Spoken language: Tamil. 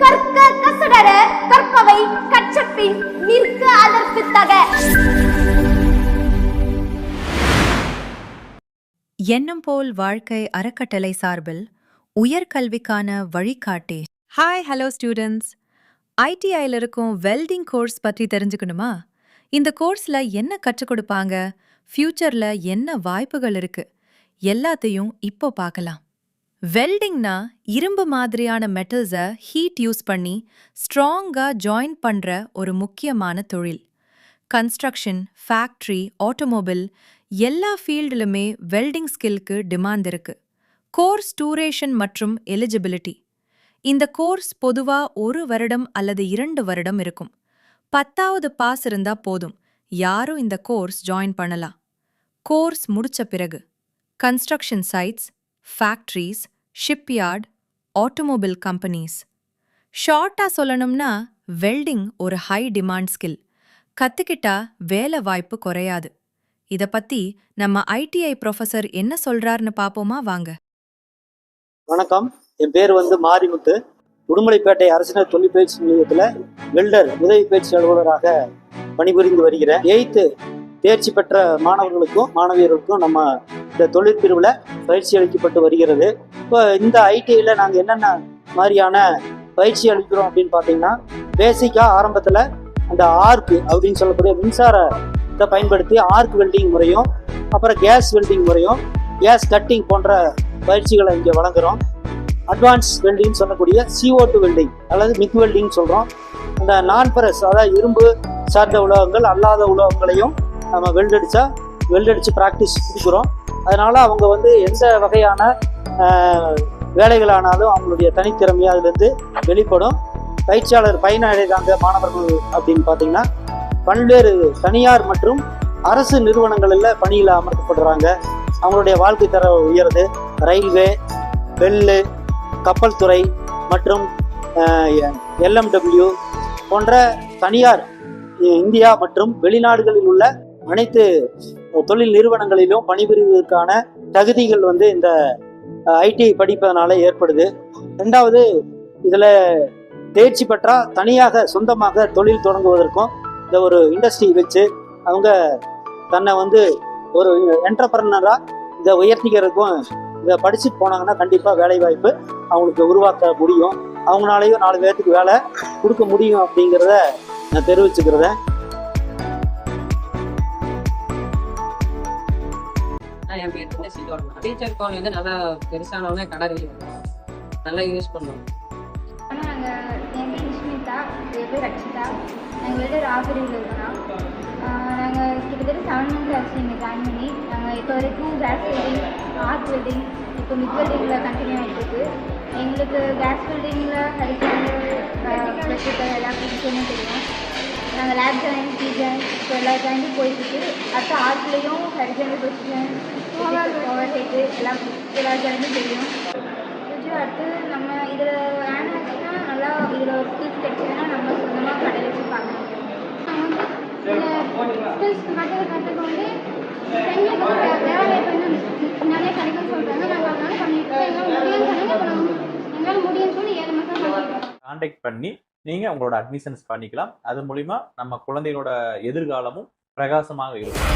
கற்க கசடர கற்பவை கற்றபின் நிற்க அதற்கு தக. எண்ணம் போல் வாழ்க்கை அறக்கட்டளை சார்பில் உயர்கல்விக்கான வழிகாட்டி. Hi, hello students. ஐடிஐயில் இருக்கும் வெல்டிங் கோர்ஸ் பற்றி தெரிஞ்சுக்கணுமா? இந்த கோர்ஸில் என்ன கற்றுக் கொடுப்பாங்க, ஃப்யூச்சரில் என்ன வாய்ப்புகள் இருக்கு, எல்லாத்தையும் இப்போ பார்க்கலாம். வெல்டிங்னா இரும்பு மாதிரியான மெட்டல்ஸை ஹீட் யூஸ் பண்ணி ஸ்ட்ராங்காக ஜாயின் பண்ணுற ஒரு முக்கியமான தொழில். கன்ஸ்ட்ரக்ஷன், ஃபேக்ட்ரி, ஆட்டோமொபைல் எல்லா ஃபீல்டுலுமே வெல்டிங் ஸ்கில்க்கு டிமாண்ட் இருக்கு. கோர்ஸ் டூரேஷன் மற்றும் எலிஜிபிலிட்டி. இந்த கோர்ஸ் பொதுவா 1 வருடம் அல்லது 2 வருடம் இருக்கும். 10வது பாஸ் இருந்தா போதும், யாரும் இந்த கோர்ஸ் ஜாயின் பண்ணலாம். கோர்ஸ் முடிச்ச பிறகு construction sites, factories, shipyard, automobile companies. ஷார்ட்டா சொல்லணும்னா வெல்டிங் ஒரு ஹை டிமாண்ட் ஸ்கில். கத்துக்கிட்டா வேலை வாய்ப்பு குறையாது. இத பத்தி நம்ம ஐடிஐ ப்ரொஃபசர் என்ன சொல்றாருன்னு பாப்போமா வாங்க. வணக்கம், என் பேர் மாரிமுத்து. உடுமலைப்பேட்டை அரசினர் தொழில் பயிற்சி நிலையத்தில் வெல்டர் உதவி பயிற்சி அலுவலராக பணிபுரிந்து வருகிறேன். 8th தேர்ச்சி பெற்ற மாணவர்களுக்கும் மாணவியர்களுக்கும் நம்ம இந்த தொழிற்பிரிவில் பயிற்சி அளிக்கப்பட்டு வருகிறது. இப்போ இந்த ஐடிஐயில் நாங்கள் என்னென்ன மாதிரியான பயிற்சி அளிக்கிறோம் அப்படின்னு பார்த்தீங்கன்னா, பேசிக்காக ஆரம்பத்தில் அந்த ஆர்க் அப்படின்னு சொல்லக்கூடிய மின்சாரத்தை பயன்படுத்தி ஆர்க் வெல்டிங் முறையும், அப்புறம் கேஸ் வெல்டிங் முறையும், கேஸ் கட்டிங் போன்ற பயிற்சிகளை இங்கே வழங்குகிறோம். அட்வான்ஸ் வெல்டிங் சொல்லக்கூடிய CO2 வெல்டிங் அல்லது மிக் வெல்டிங் சொல்கிறோம். அந்த நான் பரஸ், அதாவது இரும்பு சார்ந்த உலோகங்கள் அல்லாத உலோகங்களையும் நம்ம வெல்டடிச்சு ப்ராக்டிஸ் கொடுக்குறோம். அதனால் அவங்க எந்த வகையான வேலைகளானாலும் அவங்களுடைய தனித்திறமையை அதுலேருந்து வெளிப்படும். பயிற்சியாளர் பயனடைகிறாங்க மாணவர்கள் அப்படின்னு பார்த்தீங்கன்னா, பல்வேறு தனியார் மற்றும் அரசு நிறுவனங்களில் பணியில் அமர்த்தப்படுறாங்க. அவங்களுடைய வாழ்க்கை தர உயருது. ரயில்வே, பெல்லு, கப்பல் துறை மற்றும் LMW போன்ற தனியார் இந்தியா மற்றும் வெளிநாடுகளில் உள்ள அனைத்து தொழில் நிறுவனங்களிலும் பணிபுரிவதற்கான தகுதிகள் இந்த ஐடி படிப்பதனால ஏற்படுது. 2வது, இதில் தேர்ச்சி பெற்றா தனியாக சொந்தமாக தொழில் தொடங்குவதற்கும் இந்த ஒரு இண்டஸ்ட்ரி வச்சு அவங்க தன்னை ஒரு என்டர்பிரனராக இதை உயர்த்திக்கிறதுக்கும் இதை படிச்சுட்டு போனாங்கன்னா கண்டிப்பாக வேலை வாய்ப்பு அவங்களுக்கு உருவாக்க முடியும். அவங்களாலையும் 4 பேர்த்துக்கு வேலை கொடுக்க முடியும் அப்படிங்கிறத நான் தெரிவிச்சுக்கிறேன். என் பேர் டீச்சர் கோன் நல்லா பெருசானவங்க கடை நல்லா யூஸ் பண்ணுவோம். ஆனால் நாங்கள் என் பேர் நிஷ்மிதா, என் பேர் ரக்ஷிதா. நாங்கள் வெல்டர் ஆசிரியர்கள் இருக்கோம். நாங்கள் கிட்டத்தட்ட 7 months ஆச்சு இங்கே ஜாயின் பண்ணி. நாங்கள் இப்போ வரைக்கும் கேஸ் வெல்டிங், ஆர்க் வெல்டிங், இப்போ மிக் வெல்டிங்கில் கண்டினியூ ஆகிட்டுருக்கு. எங்களுக்கு கேஸ் வெல்டிங்கில் ஹரிசாண்டல் எலக்ட்ரிக்கல் எல்லா விஷயமும் தெரியும். நாங்கள் லேப் ஜாயின், பி ஜாயின் இப்போ எல்லா ஜாயின்ட்டும் போயிட்டுருக்கு. அடுத்த ஆர்க்லேயும் ஹரிசாண்டல் பொசிஷன், பவர் ஹெட்டு எல்லா ஜாயின்ட்டும் தெரியும். அடுத்து நம்ம இதில் ஆனாச்சுன்னா நல்லா இதில் ஒரு ஸ்கில்ஸ் கிடைச்சதுன்னா நம்ம சொந்தமாக கடை வச்சு பார்க்கணும். ஸ்கில்ஸ் கற்றுக்க வேலை வாய்ப்பு நிறைய கிடைக்கும்னு சொல்கிறாங்க. நாங்கள் அதனால பண்ணிட்டு எங்களால் முடியும்னு சொன்னாங்க. இப்போ நாங்கள் எங்களால் முடியும்னு சொல்லி 7 மாதம் பண்ணிக்கிறோம். கான்டாக்ட் பண்ணி நீங்கள் உங்களோட அட்மிஷன்ஸ் பண்ணிக்கலாம். அது மூலிமா நம்ம குழந்தைகளோட எதிர்காலமும் பிரகாசமாக இருக்கும்.